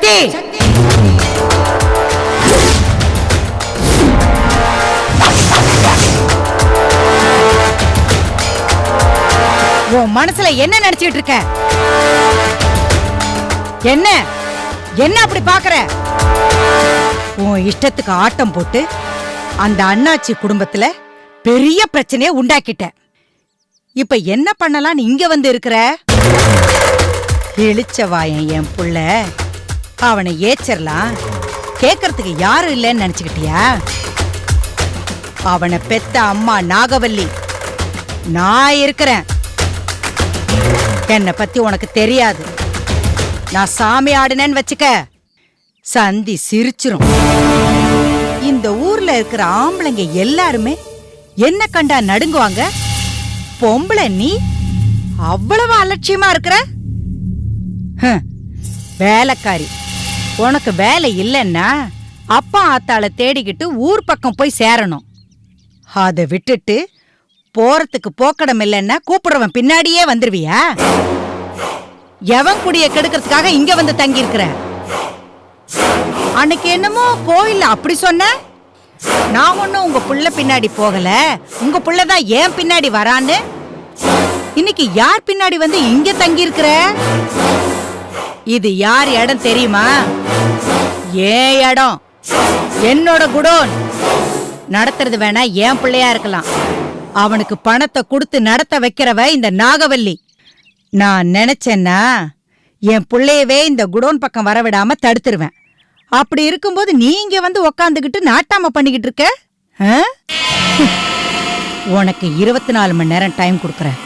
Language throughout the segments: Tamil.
சக்தி, உன் மனசுல என்ன நினைச்சிட்டு இருக்க? என்ன என்ன அப்படி பாக்குற? உன் இஷ்டத்துக்கு ஆட்டம் போட்டு அந்த அண்ணாச்சி குடும்பத்துல பெரிய பிரச்சனையை உண்டாக்கிட்ட. இப்ப என்ன பண்ணலாம் இங்க வந்து இருக்கிற? இழிச்சவாயன் என் புள்ள, அவனை ஏச்சரலாம் கேக்குறதுக்கு யாரும் இல்லைன்னு நினைச்சுக்கிட்டியா? அவனை பெத்த அம்மா நாகவல்லி நான் இருக்கிறேன். என்னை பத்தி உனக்கு தெரியாது. நான் சாமி ஆடுனேன்னு வச்சுக்க, சந்தி சிரிச்சிரும். இந்த ஊர்ல இருக்கிற ஆம்பளைங்க எல்லாருமே என்ன கண்டா நடுங்குவாங்க. பொம்பளை நீ அவ்வளவு அலட்சியமா இருக்கிற? வேலைக்காரி, உனக்கு வேலை இல்லைன்னா அப்பா ஆத்தாளை தேடிக்கிட்டு ஊர் பக்கம் போய் சேரணும். அதை விட்டுட்டு போறதுக்கு போக்கடம் இல்லைன்னா கூப்பிடுறவன் பின்னாடியே வந்துருவியா? எவன் குடிய கெடுக்கிறதுக்காக இங்க வந்து தங்கி இருக்கிற? அன்னைக்கு என்னமோ கோயில்ல அப்படி சொன்ன. நான் ஒன்னும் உங்க புள்ள பின்னாடி போகல, உங்க புள்ளதான் ஏன் பின்னாடி வரான்னு. இன்னைக்கு யார் பின்னாடி வந்து இங்க தங்கி இருக்கிற? இது யார் இடம் தெரியுமா? ஏன் இடம், என்னோட குடோன். நடத்துறது வேணா என் பிள்ளையா இருக்கலாம், அவனுக்கு பணத்தை கொடுத்து நடத்த வைக்கிறவ இந்த நாகவல்லி. நான் நினைச்சேன்னா என் பிள்ளையவே இந்த குடோன் பக்கம் வரவிடாம தடுத்துருவேன். அப்படி இருக்கும்போது நீ இங்க வந்து உக்காந்துக்கிட்டு நாட்டாம பண்ணிக்கிட்டு இருக்க. உனக்கு 24 மணி நேரம் டைம் கொடுக்குறேன்.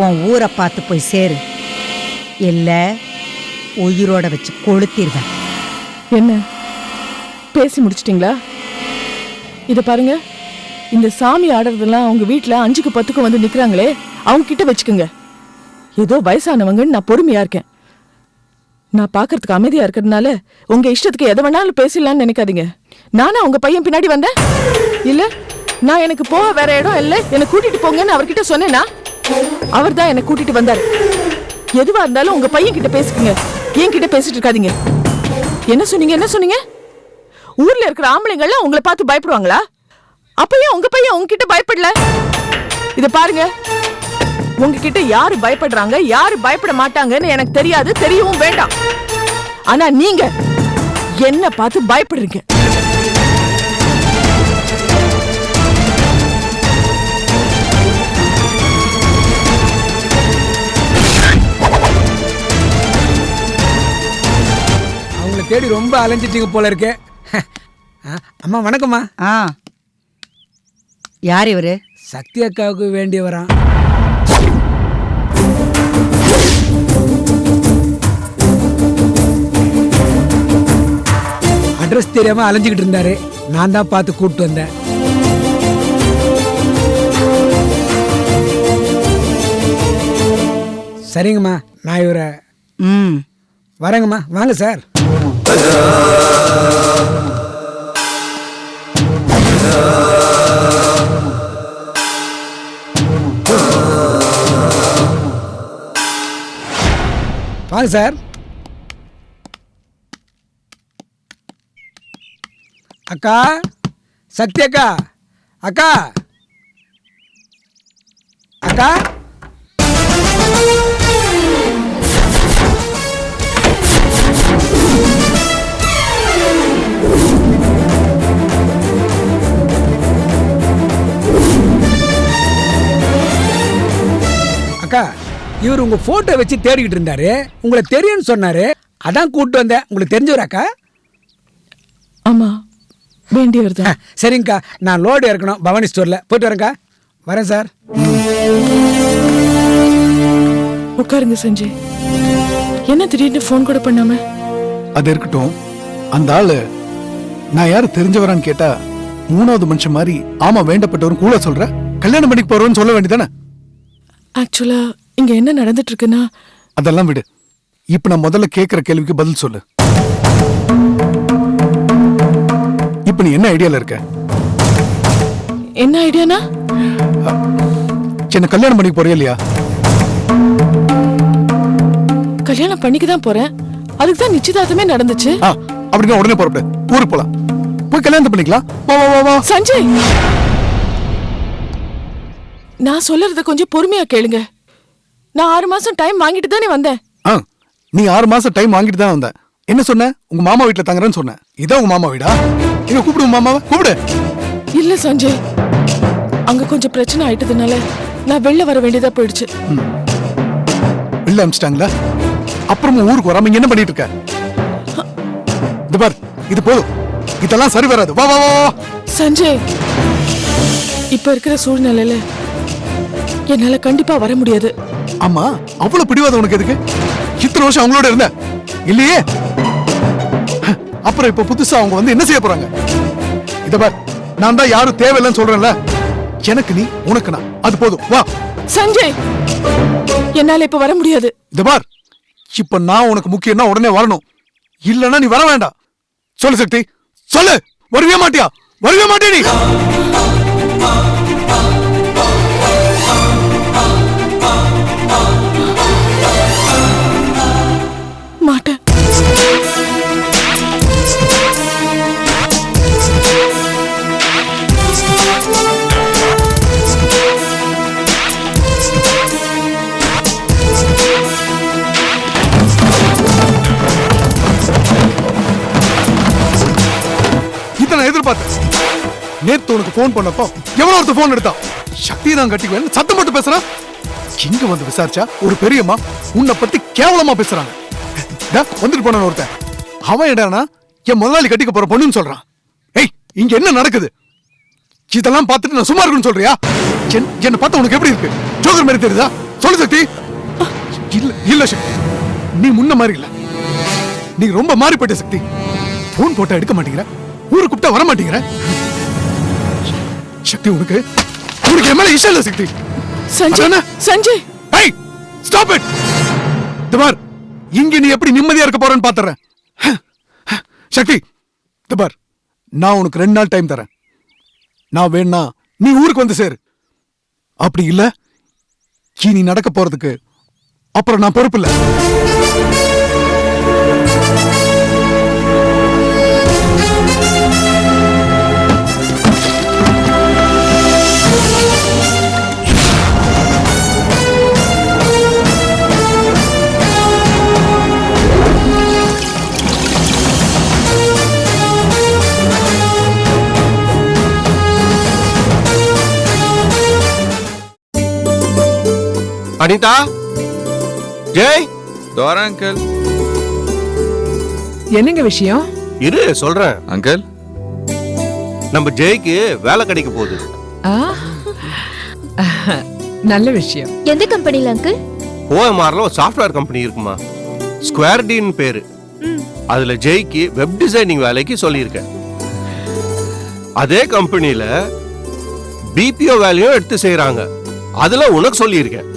உன் ஊரை பார்த்து போய் சேரு, இல்ல உயிரோட வச்சு கொளுத்திடுவேன். என்ன பேசி முடிச்சிட்டீங்களா? இத பாருங்க, இந்த சாமி ஆடுறதெல்லாம் அவங்க வீட்டுல 5க்கு 10க்கு வந்து நிக்கிறாங்களே, அவங்க கிட்ட வச்சுக்குங்க. ஏதோ வயசானவங்கன்னு நான் பொறுமையா இருக்கேன். நான் பாக்குறதுக்கு அமைதியா இருக்கிறதுனால உங்க இஷ்டத்துக்கு எதை வேணாலும் பேசலாம்னு நினைக்காதீங்க. நானா உங்க பையன் பின்னாடி வந்தேன்? இல்ல, நான் எனக்கு போக வேற இடம் இல்ல, என்னை கூட்டிட்டு போங்கன்னு அவர்கிட்ட சொன்னேனா? அவர் தான் என்னை கூட்டிட்டு வந்தாரு. எதுவா இருந்தாலும் உங்க பையன் கிட்ட பேசிக்குங்க, என்கிட்ட பேசிட்டு இருக்காதீங்க. என்ன சொன்னீங்க? என்ன சொன்னீங்க? ஊர்ல இருக்கிற ஆம்பளைங்கள்லாம் உங்களை பார்த்து பயப்படுவாங்களா? அப்பயும் உங்க பையன் உங்ககிட்ட பயப்படல. இத பாருங்க, உங்ககிட்ட யாரு பயப்படுறாங்க யாரு பயப்பட மாட்டாங்கன்னு எனக்கு தெரியாது, தெரியவும் வேண்டாம். ஆனா நீங்க என்ன பார்த்து பயப்படுறீங்க. அவங்கள தேடி ரொம்ப அலைஞ்சிட்டீங்க போல இருக்கு. அம்மா வணக்கம்மா. யார் இவரு? சக்தி அக்காவுக்கு வேண்டியவரான். அட்ரஸ் தெரியாம அலைஞ்சுக்கிட்டு இருந்தாரு, நான் தான் பார்த்து கூப்பிட்டு வந்தேன். சரிங்கம்மா, நான் இவரை வரேங்கம்மா. வாங்க சார். வாங்க சார். அக்கா, சக்தி அக்கா, அக்கா, அக்கா. அக்கா, இவர் உங்க போட்டோ வச்சு தேடிக்கிட்டு இருந்தாரு, உங்களை தெரியும்னு சொன்னாரு, அதான் கூப்பிட்டு வந்தேன். உங்களுக்கு தெரிஞ்சவர் அக்கா? ஆமா, வேண்டியவர் தான். சரிங்கக்கா, நான் லோடு இறக்கணும் பவானி ஸ்டோர்ல, போயிட்டு வரேன்க்கா. வரேன் சார். உட்காருங்க சஞ்சய். என்ன திடீர்னு போன் கூட பண்ணாம? அது இருக்கட்டும், அந்த ஆளு நான் யாரு தெரிஞ்சவரான்னு கேட்டா 3வது மனுஷன் மாதிரி ஆமா வேண்டப்பட்டவரும் கூட சொல்ற, கல்யாணம் பண்ணிக்கு போறோம்னு சொல்ல வேண்டியதானே? ஆக்சுவலா இங்க என்ன நடந்துட்டு இருக்குன்னா. அதெல்லாம் விடு, இப்ப நான் முதல்ல கேக்குற கேள்விக்கு பதில் சொல்லு. இப்ப நீ என்ன ஐடியால இருக்க? என்ன ஐடியானா? என்ன கல்யாணம் பண்ணிக்க போறியா இல்லையா? கல்யாணம் பண்ணிக்க தான் போறேன். அதுக்கு தான் நிச்சயதார்த்தமே நடந்துச்சு. அப்படின்னா உடனே புறப்படு, ஊருக்கு போலாம், போய் கல்யாணம் பண்ணிக்கலாம். வா வா வா வா. சஞ்சய், நான் சொல்றத கொஞ்சம் பொறுமையா கேளுங்க. நான் 6 மாசம் டைம் வாங்கிட்டு தானே வந்தேன். நீ 6 மாசம் டைம் வாங்கிட்டு தான் வந்த. என்ன சொன்ன? உங்க மாமா வீட்டுல தங்குறேன்னு சொன்ன. இதான் உங்க மாமா வீடா? எங்க கூப்பிடு, உங்க மாமாவை கூப்பிடு. இல்ல சஞ்சய், அங்க கொஞ்சம் பிரச்சனை ஆயிட்டதுனால நான் வெளில வர வேண்டியதா போயிடுச்சு. வெளில அமிச்சிட்டாங்களா? அப்புறமும் ஊருக்கு வராம இங்க என்ன பண்ணிட்டு இருக்க? இது பார், இது போதும், இதெல்லாம் சரி வராது. வா வா வா வா. சஞ்சய், இப்ப இருக்கிற சூழ்நிலையில என்னால கண்டிப்பா வர முடியாது. ஆமா, அவ்வளவு பிடிவாதம் உனக்கு எதுக்கு? இத்தனை வருஷம் அவங்களோட இருந்த இல்லையே? அப்புறம் இப்ப புதுசா அவங்க வந்து என்ன செய்ய போறாங்க? இத பார், நான் தான் யாரும் தேவையில்லைன்னு சொல்றேன்ல. எனக்கு நீ, உனக்கு நான், அது போதும். வா. சஞ்சய், என்னால இப்ப வர முடியாது. இத பார், இப்ப நான் உனக்கு முக்கியம்னா உடனே வரணும், இல்லன்னா நீ வர வேண்டாம். சொல்லு சக்தி, சொல்லு. வருவே மாட்டியா? வருவே மாட்டியா நீ? மாட்டேன். இதை நான் எதிர்பார்த்தேன். நேத்து உனக்கு போன் பண்ணப்போ எவ்வளவு ஒருத்த போன் எடுத்தான். சக்தி தான் கட்டிக்குவேன் சத்தம் போட்டு பேசுறான். இங்க வந்து விசாரிச்சா ஒரு பெரியம்மா உன்னை பத்தி கேவலமா பேசுறாங்க. வந்துட்டு போன ஒருத்தன், அவன் என்னன்னா என் முதலாளி கட்டிக்க போற பொண்ணுன்னு சொல்றான். ஏய், இங்க என்ன நடக்குது? இதெல்லாம் பார்த்துட்டு நான் சும்மா இருக்குன்னு சொல்றியா? என்ன பார்த்தா உனக்கு எப்படி இருக்கு? ஜோகர் மாதிரி தெரியுதா? சொல்லு சக்தி. இல்ல இல்ல சக்தி, நீ முன்ன மாதிரி இல்ல. நீ ரொம்ப மாறி போயிட்ட சக்தி. போன் போட்டா எடுக்க மாட்டேங்கிற, ஊருக்கு கூப்பிட்டா வர மாட்டேங்கிற. சக்தி, உனக்கு என் மேல இஷ்டம் இல்ல சக்தி. சஞ்சய், சஞ்சய், ஏய், ஸ்டாப் இட். தபார், இங்க நீ எப்படி நிம்மதியா இருக்க போறேன்னு பாத்துறேன். சக்தி, தபார், நான் உனக்கு 2 நாள் டைம் தரேன். நான் வேணா நீ ஊருக்கு வந்து சேரு. அப்படி இல்ல, நீ நடக்க போறதுக்கு அப்புறம் நான் பொறுப்பு இல்ல. அனிதா, ஜெய், தோரா அங்கிள். என்னங்க விஷயம்? இரு சொல்றேன். அங்கிள், நம்ம ஜெய்க்கு வேலை கிடைக்க போகுது. ஆ, நல்ல விஷயம். எந்த கம்பெனில அங்கிள்? ஓஎம்ஆர்ல ஒரு சாஃப்ட்வேர் கம்பெனி இருக்குமா, ஸ்கொயர் டின்னு பேரு. அதுல ஜெய்க்கு வெப் டிசைனிங் வேலைக்கு சொல்லியிருக்கேன். அதே கம்பெனில பிபிஓ வேலையும் எடுத்து செய்யறாங்க. அதுல உனக்கு சொல்லியிருக்கேன்.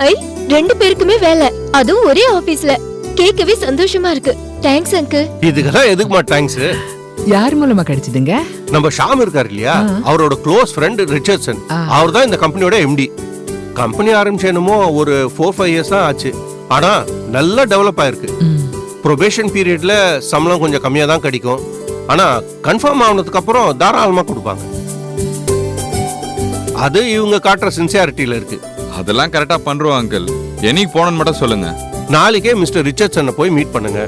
ஐ, 2 பேருக்குமே வேலை, அதுவும் ஒரே ஆபீஸ்ல. கேட்கவே சந்தோஷமா இருக்கு. Thanks uncle. இதுக்கெல்லாம் எதுக்குமா தேங்க்ஸ்? யார் மூலமா கிடைச்சதுங்க? நம்ம ஷாம் இருக்காரு இல்லையா, அவரோட க்ளோஸ் ஃப்ரெண்ட் ரிச்சர்ட்சன். அவர் தான் இந்த கம்பெனியோட எம்டி. கம்பெனி ஆரம்பிச்சேனுமோ ஒரு 4-5 இயர்ஸ் தான் ஆச்சு. ஆனா நல்லா டெவலப் ஆயிருக்கு. ப்ரொபேஷன் பீரியட்ல சம்பளம் கொஞ்சம் கம்மியா தான் கிடைக்கும். ஆனா கன்ஃபார்ம் ஆனதுக்கு அப்புறம் தாராளமா கொடுப்பாங்க. அது இவங்க காட்டுற சின்சியாரிட்டியில இருக்கு. அதெல்லாம் கரெக்டா பண்றோம் அங்கிள். என்னைக்கு போனன்னு மட்டும் சொல்லுங்க. நாளைக்கே மிஸ்டர் ரிச்சர்ட்சனை போய் மீட் பண்ணுங்க.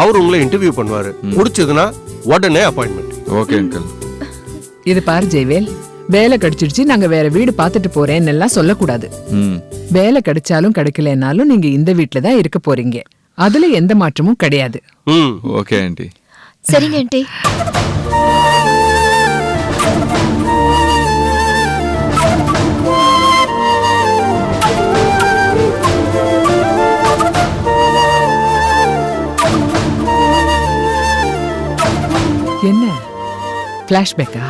அவர் உங்களை இன்டர்வியூ பண்ணுவாரு. முடிச்சதுன்னா உடனே அப்பாயின்மெண்ட். Okay uncle. இது பாரு ஜெய்வேல், வேலை கிடைச்சிடுச்சு, நாங்க வேற வீடு பார்த்துட்டு போறேன்னு எல்லாம் சொல்லக்கூடாது. வேலை கிடைச்சாலும் கிடைக்கலனாலும் நீங்க இந்த வீட்டுல தான் இருக்க போறீங்க. அதுல எந்த மாற்றமும் கிடையாது. Okay aunty. சரிங்க ஆண்டி. என்ன பிளாஷ்பேக்கா?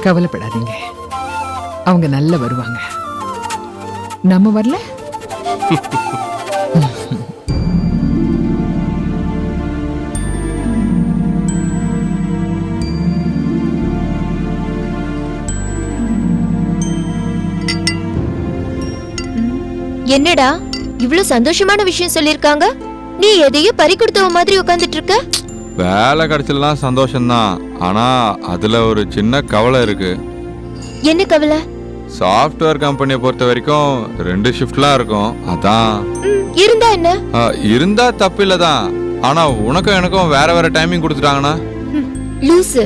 கவலைப்படாதீங்க, அவங்க நல்லா வருவாங்க. நம்ம வரல. என்னடா இவ்ளோ சந்தோஷமான விஷயம் சொல்லிருக்காங்க, நீ எதையோ பறி கொடுத்தவ மாதிரி உட்கார்ந்துட்டு இருக்க? வேலை கிடைச்சலாம் சந்தோஷம்தான், ஆனா அதுல ஒரு சின்ன கவலை இருக்கு. என்ன கவலை? சாஃப்ட்வேர் கம்பெனியை பொறுத்த வரைக்கும் 2 ஷிஃப்ட்லாம் இருக்கும். அதான் இருந்தா என்ன? இருந்தா தப்பு இல்லதான், ஆனா உனக்கும் எனக்கும் வேற வேற டைமிங் கொடுத்துட்டாங்கன்னா? லூசு,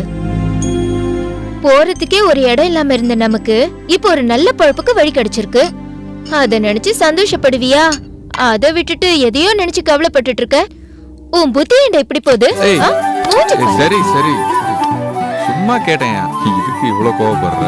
போறதுக்கே ஒரு இடம் இல்லாம இருந்த நமக்கு இப்போ ஒரு நல்ல பொழப்புக்கு வழி கிடைச்சிருக்கு. அத நினைச்சு சந்தோஷப்படுவியா? அத விட்டுட்டு எதையோ நினைச்சு கவலைப்பட்டுட்டு இருக்க. உன் புத்தி என்ன இப்படி போகுது? ஏய், மூஞ்சி பாரு. சரி சரி சும்மா கேட்டேன், இதுக்கு இவ்வளவு கோவப்படுற?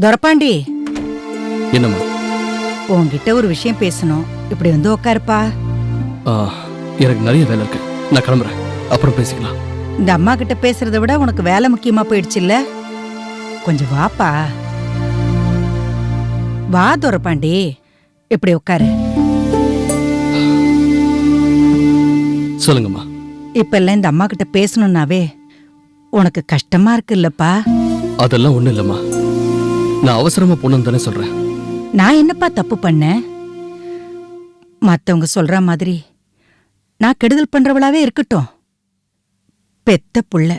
துரப்பாண்டி, என்னம்மா? உன்கிட்ட ஒரு விஷயம் பேசணும். இப்படி வந்து உட்காருப்பா. எனக்கு நிறைய வேலை இருக்கு, நான் கிளம்புறேன், அப்புறம் பேசிக்கலாம். இந்த அம்மா கிட்ட பேசுறதை விட உனக்கு வேலை முக்கியமா போயிடுச்சு இல்ல? கொஞ்சம் வாப்பா. வா துரப்பாண்டி, இப்படி உட்காரு. சொல்லுங்கம்மா. இப்ப எல்லாம் இந்த அம்மா கிட்ட பேசணும்னாவே உனக்கு கஷ்டமா இருக்கு இல்லப்பா? அதெல்லாம் ஒண்ணும் இல்லம்மா, நான் அவசரமா போனேன்னு தானே சொல்றேன். நான் என்னப்பா தப்பு பண்ணேன்? மத்தவங்க சொல்ற மாதிரி நான் கெடுதல் பண்றவளாவே இருக்கட்டும். பெத்த புள்ள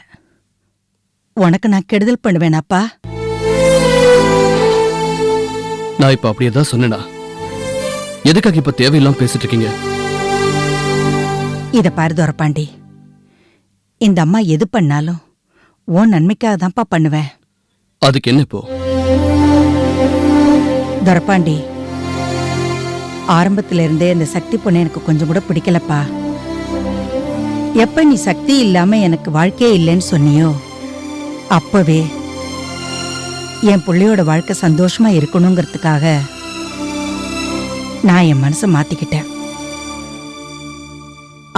உனக்கு நான் கெடுதல் பண்ணுவேனாப்பா? நான் இப்ப அப்படியே தான் சொன்னேனா? எதுக்காக இப்ப தேவையில்லாம பேசிட்டு இருக்கீங்க? இத பாரு துரப்பாண்டி, இந்த அம்மா எது பண்ணாலும் உன் நன்மைக்காக தான்ப்பா பண்ணுவேன். அதுக்கு என்ன இப்போ? துரப்பாண்டி, ஆரம்பத்துல இருந்தே இந்த சக்தி பொண்ணு எனக்கு கொஞ்சம் கூட பிடிக்கலப்பா. எப்ப நீ சக்தி இல்லாம எனக்கு வாழ்க்கையே இல்லைன்னு சொன்னியோ அப்பவே என் பிள்ளையோட வாழ்க்கை சந்தோஷமா இருக்கணுங்கிறதுக்காக நான் என் மனசை மாத்திக்கிட்டேன்.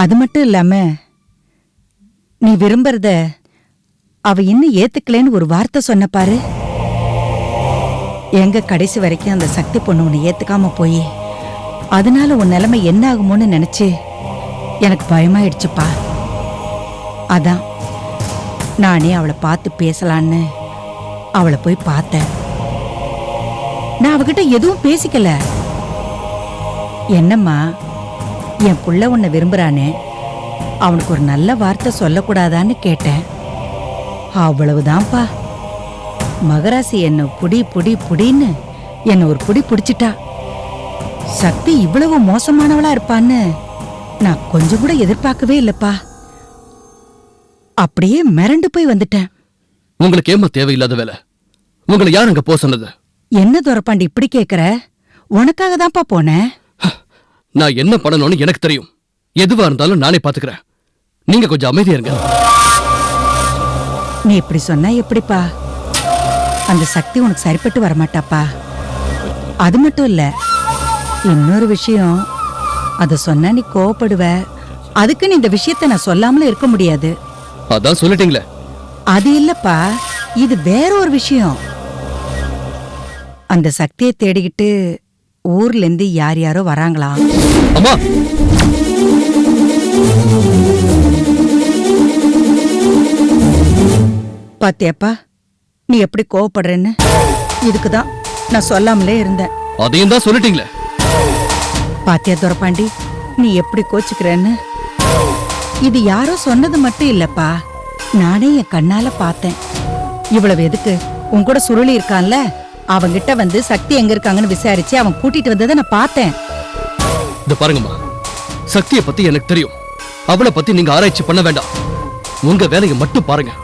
அது மட்டும் இல்லாம நீ விரும்புறத அவ இன்னும் ஏத்துக்கலன்னு ஒரு வார்த்தை சொன்ன பாரு. எங்க கடைசி வரைக்கும் அந்த சக்தி பொண்ணு உன்னை ஏத்துக்காம போய் அதனால உன் நிலைமை என்ன ஆகுமோன்னு நினைச்சு எனக்கு பயமாயிடுச்சுப்பா. அதான் நானே அவளை பார்த்து பேசலான்னு அவளை போய் பார்த்தேன். நான் அவகிட்ட எதுவும் பேசிக்கல. என்னம்மா, என் புள்ள உன்னை விரும்புறானே, அவனுக்கு ஒரு நல்ல வார்த்தை சொல்லக்கூடாதான்னு கேட்டேன். அவ்வளவுதான்ப்பா. மகராசி என்ன புடி புடி புடின்னு என்ன ஒரு புடி புடிச்சிட்டா. சக்தி இவ்வளவு மோசமானவளா இருப்பான்னு நான் கொஞ்சம் கூட எதிர்பார்க்கவே இல்லப்பா. அப்படியே மிரண்டு போய் வந்துட்டேன். உங்களுக்கு ஏமா தேவையில்லாத வேலை? உங்களை யார் அங்க போக சொன்னது? என்ன துரப்பாண்டி இப்படி கேக்குற? உனக்காக தான்ப்பா போனேன். நான் என்ன பண்ணணும்னு எனக்கு தெரியும். எதுவா இருந்தாலும் நானே பாத்துக்கிறேன். நீங்க கொஞ்சம் அமைதியா இருங்க. நீ இப்படி சொன்னா எப்படிப்பா? அந்த சக்தி உனக்கு சரிப்பட்டு வரமாட்டாப்பா. அது மட்டும் இல்ல, இன்னொரு விஷயம், அத சொன்னா நீ கோவப்படுவ. அதுக்கு நீ இந்த விஷயத்த நான் சொல்லாமல இருக்க முடியாது. அதான் சொல்லிட்டீங்களே. அது இல்லப்பா, இது வேற ஒரு விஷயம். அந்த சக்தியை தேடிக்கிட்டு ஊர்ல இருந்து யார் யாரோ வராங்களாம். அம்மா, பாத்தியாப்பா நீ எப்படி கோவப்படுறேன்னு? இதுக்குதான் நான் சொல்லாமலே இருந்தேன். அதையும் தான் சொல்லிட்டீங்களே. பாத்தியா துரப்பாண்டி, நீ எப்படி கோச்சுக்கிறேன்னு? இது யாரோ சொன்னது மட்டும் இல்லப்பா, நானே என் கண்ணால பார்த்தேன். இவ்வளவு எதுக்கு? உன் கூட சுருளி இருக்கான்ல, அவங்கிட்ட வந்து சக்தி எங்க இருக்காங்கன்னு விசாரிச்சு அவன் கூட்டிட்டு வந்ததை நான் பார்த்தேன். இத பாருங்கம்மா, சக்தியை பத்தி எனக்கு தெரியும். அவளை பத்தி நீங்க ஆராய்ச்சி பண்ண வேண்டாம். உங்க வேலையை மட்டும் பாருங்க.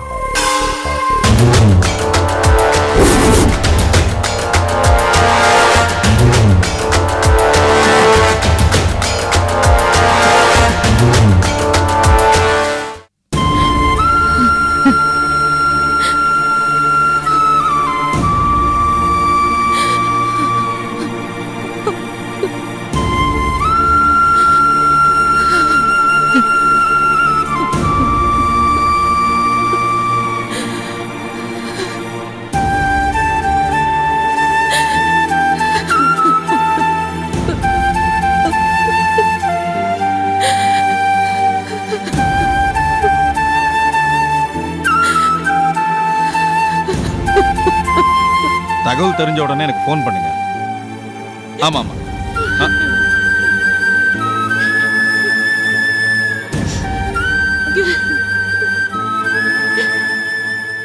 தகவல் தெரிஞ்ச உடனே எனக்கு ஃபோன் பண்ணுங்க. ஆமா ஆமா.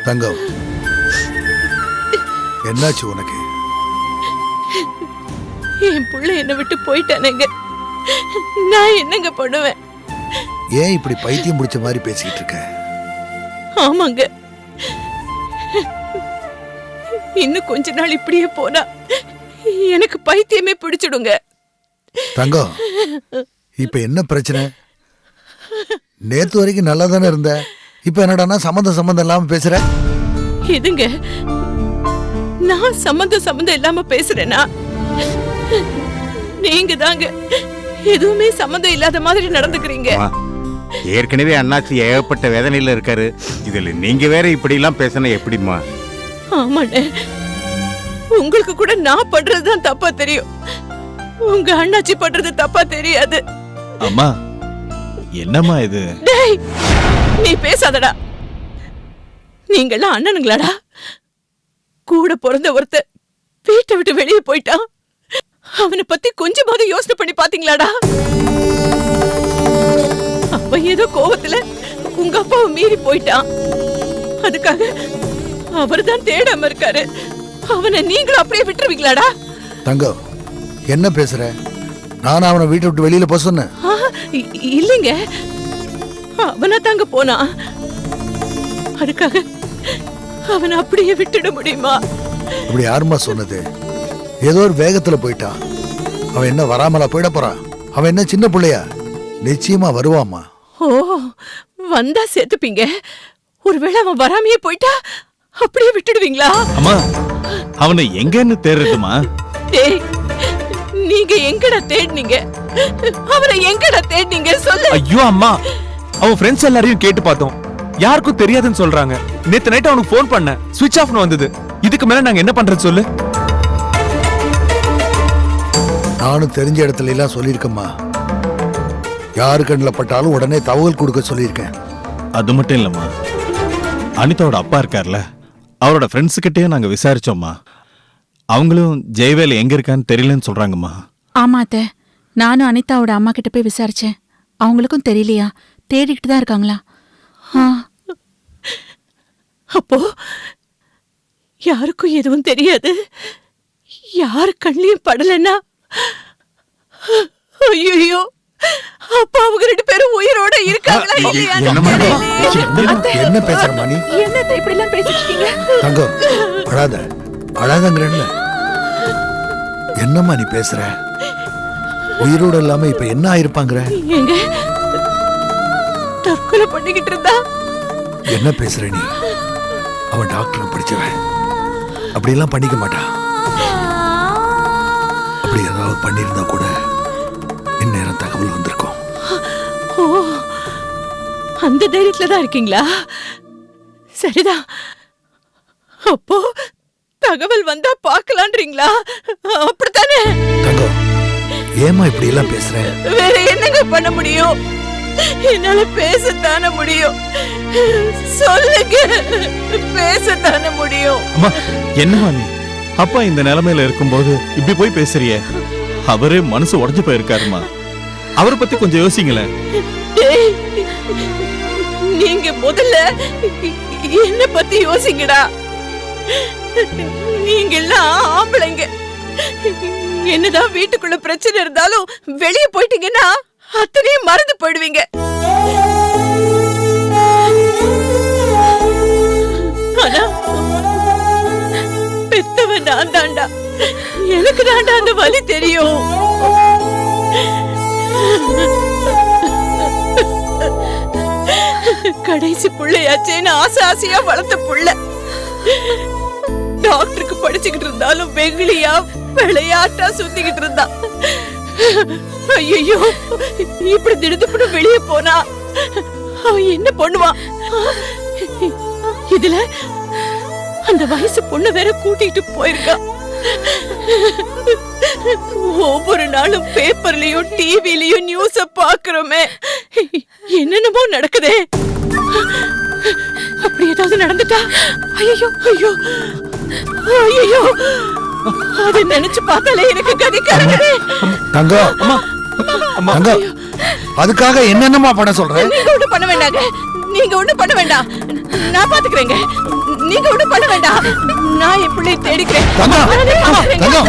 தங்கம், என்னாச்சு உனக்கு? என் புள்ள என்னை விட்டு போயிட்டானேங்க. நான் என்னங்க பண்ணுவேன்? ஏன் இப்படி பைத்தியம் பிடிச்ச மாதிரி பேசிக்கிட்டு இருக்க? ஆமாங்க, இன்னும் கொஞ்ச நாள் இப்படியே போனா எனக்கு பைத்தியமே பிடிச்சிடுங்க. தங்கம், இப்ப என்ன பிரச்சனை? நேத்து வரைக்கும் நல்லா தானே இருந்த, இப்ப என்னடானா சம்பந்தம் இல்லாம பேசுற? எதுங்க நான் சம்பந்தம் இல்லாம பேசுறேனா? நீங்க தாங்க எதுவுமே சம்பந்தம் இல்லாத மாதிரி நடந்துக்கிறீங்க. ஏற்கனவே அண்ணாச்சி ஏகப்பட்ட வேதனையில இருக்காரு, இதுல நீங்க வேற இப்படி எல்லாம் பேசினா எப்படிமா? ஆமாண்ணே, உங்களுக்கு கூட நான் பண்றதுதான் தப்பா தெரியும், உங்க அண்ணாச்சி பண்றது தப்பா தெரியாது. அம்மா என்னம்மா இது? டேய், நீ பேசாதடா. நீங்கெல்லாம் அண்ணனுங்களாடா? கூட பிறந்த ஒருத்தர் வீட்டை விட்டு வெளியே போயிட்டான், அவனை பத்தி கொஞ்சமாவது யோசனை பண்ணி பாத்தீங்களாடா? அப்ப ஏதோ கோவத்துல உங்க அப்பாவை மீறி போயிட்டான், அதுக்காக அவர்தான் தேடாம இருக்காரு, அவனை நீங்களும் அப்படியே விட்டுருவீங்களாடா? தங்கம், என்ன பேசுற? நான் அவனை வீட்டை விட்டு வெளியில போக சொன்னேன்? இல்லைங்க, அவனா தாங்க போனா, அதுக்காக அவனை அப்படியே விட்டுட முடியுமா? இப்படி யாருமா சொன்னது? ஏதோ ஒரு வேகத்துல போயிட்டான், அவன் என்ன வராமலா போயிட போறான்? அவன் என்ன சின்ன பிள்ளையா? நிச்சயமா வருவாமா. ஓ, வந்தா சேர்த்துப்பீங்க, ஒருவேளை அவன் வராமையே போயிட்டா அப்படியே விட்டுடுவீங்களா? அம்மா, அவனை எங்கன்னு தேடுறதுமா? டேய், நீங்க எங்கடா தேடினீங்க? அவரை எங்கடா தேடினீங்க சொல்லு. ஐயோ அம்மா, அவன் ஃப்ரெண்ட்ஸ் எல்லாரையும் கேட்டு பார்த்தோம், யாருக்கும் தெரியாதுன்னு சொல்றாங்க. நேத்து நைட் அவனுக்கு ஃபோன் பண்ண, ஸ்விட்ச் ஆஃப்னு வந்தது. இதுக்கு மேல நாங்க என்ன பண்றது சொல்லு? நானும் தெரிஞ்ச இடத்துல எல்லாம் சொல்லியிருக்கேம்மா, யாரு கண்ணில் பட்டாலும் உடனே தகவல் கொடுக்க சொல்லியிருக்கேன். அது மட்டும் இல்லம்மா, அனிதாவோட அப்பா இருக்கார்ல, அவரோட ஃப்ரெண்ட்ஸ் கிட்டே நாங்க விசாரிச்சோம்மா, அவங்களும் ஜெயவேல் எங்க இருக்கான்னு தெரியலன்னு சொல்றாங்கம்மா. ஆமா அத்தை, நானும் அனிதாவோட அம்மா கிட்ட போய் விசாரிச்சேன், அவங்களுக்கும் தெரியலையா, தேடிக்கிட்டு தான் இருக்காங்களா. அப்போ யாருக்கும் எதுவும் தெரியாது, யாரு கண்ணிலையும் படலன்னா, ஐயோ, அப்பா அவங்க 2 பேரும் உயிரோட இருக்காங்களா இல்லையா? என்ன பேசுற மணி? என்னத்தை இப்படி எல்லாம் பேசிட்டு இருக்கீங்க? தங்கம், அழாதங்கிறேன்ல. என்னம்மா நீ பேசுற? உயிரோட இல்லாம இப்ப என்ன ஆயிருப்பாங்கிற? எங்க தற்கொலை பண்ணிக்கிட்டு இருந்தா? என்ன பேசுற நீ? அவன் டாக்டர் படிச்சவன், அப்படி எல்லாம் பண்ணிக்க மாட்டான். அப்படி ஏதாவது பண்ணிருந்தா கூட இந்நேரம் தகவல் வந்திருக்கும். ஓ, அந்த தைரியத்துல தான் இருக்கீங்களா? சரிதான், அப்போ தகவல் வந்தா பாக்கலான்றீங்களா? அப்படித்தானே? தங்கம், ஏமா இப்படி எல்லாம் பேசுற? வேற என்னங்க பண்ண முடியும்? என்னால பேசத்தானே முடியும், சொல்லுங்க, பேசத்தானே முடியும். அம்மா, என்னம்மா நீ? அப்பா இந்த நிலைமையில இருக்கும்போது இப்படி போய் பேசுறியே, அவரே மனசு உடைஞ்சு போயிருக்காருமா, அவரை பத்தி கொஞ்சம் யோசிங்களேன். டேய், நீங்க முதல்ல என்ன பத்தி யோசிங்கடா. நீங்க எல்லாம் ஆம்பளைங்க, என்னதான் வீட்டுக்குள்ள பிரச்சனை இருந்தாலும் வெளியே போயிட்டீங்கன்னா அத்தனையும் மறந்து போயிடுவீங்க. ஆனா பெத்தவன் நான் தாண்டா, எனக்கு தாண்டா அந்த வலி தெரியும். கடைசி புள்ளையாச்சேன்னு ஆசையா வளர்த்த புள்ள, டாக்டருக்கு படிச்சுக்கிட்டு இருந்தாலும் வெகுளியா விளையாட்டா சுத்திக்கிட்டு இருந்தான். ஐயோ, இப்படி திடுதுப்புன்னு வெளியே போனா அவன் என்ன பண்ணுவான்? இதுல அந்த வயசு பொண்ணு வேற கூட்டிட்டு போயிருக்கான். ஒவ்வொரு நாளும் பேப்பர்லயும் டிவிலயும் நியூஸ பாக்குறோமே, என்னென்னமோ நடக்குதே. அப்படி ஏதாவது நடந்துட்டா ஐயோ ஐயோ, ஐயோ அதை நினைச்சு பார்த்தாலே எனக்கு கதி கலங்குது. தங்கம் தங்கம் அதுக்காக என்னென்னமா பண்ண சொல்ற? நீங்க ஒண்ணும் பண்ண வேண்டாங்க, நீங்க ஒண்ணும் பண்ண வேண்டாம், நான் பாத்துக்கிறேங்க. நீங்க ஒண்ணும் பண்ண வேண்டாம், நான் என் பிள்ளையை தேடிக்கிறேன். தங்கம் தங்கம்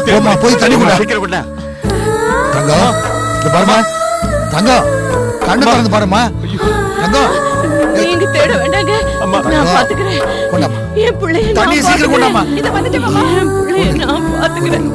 போமா போய் தண்ணி குடி. தங்கம் இந்த பாருமா தங்கம், கண்ணு திறந்து பாருமா தங்கம். நீங்க தேட வேண்டாங்க, நான் பாத்துக்கிறேன். என் பிள்ளையை தண்ணியை சீக்கிரம் கொண்டாமா. இத வந்துட்டு மாமா, என் பிள்ளையை நான் பாத்துக்கிறேன்.